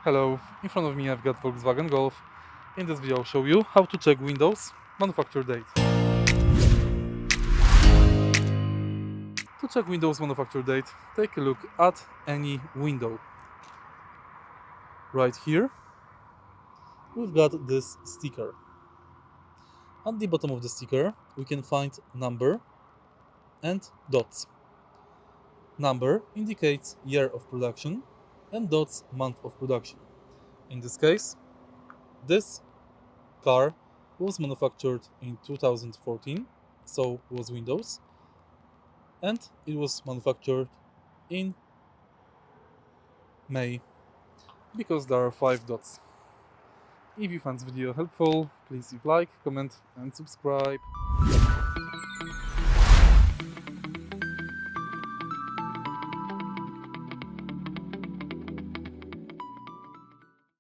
Hello, in front of me I've got Volkswagen Golf. In this video I'll show you how to check Windows manufacture date. To check Windows manufacture date, take a look at any window. Right here, we've got this sticker. At the bottom of the sticker, we can find number and dots. Number indicates year of production and dots month of production. In this case, this car was manufactured in 2014, so was Windows, and it was manufactured in May because there are 5 dots. If you found this video helpful, please leave like, comment and subscribe.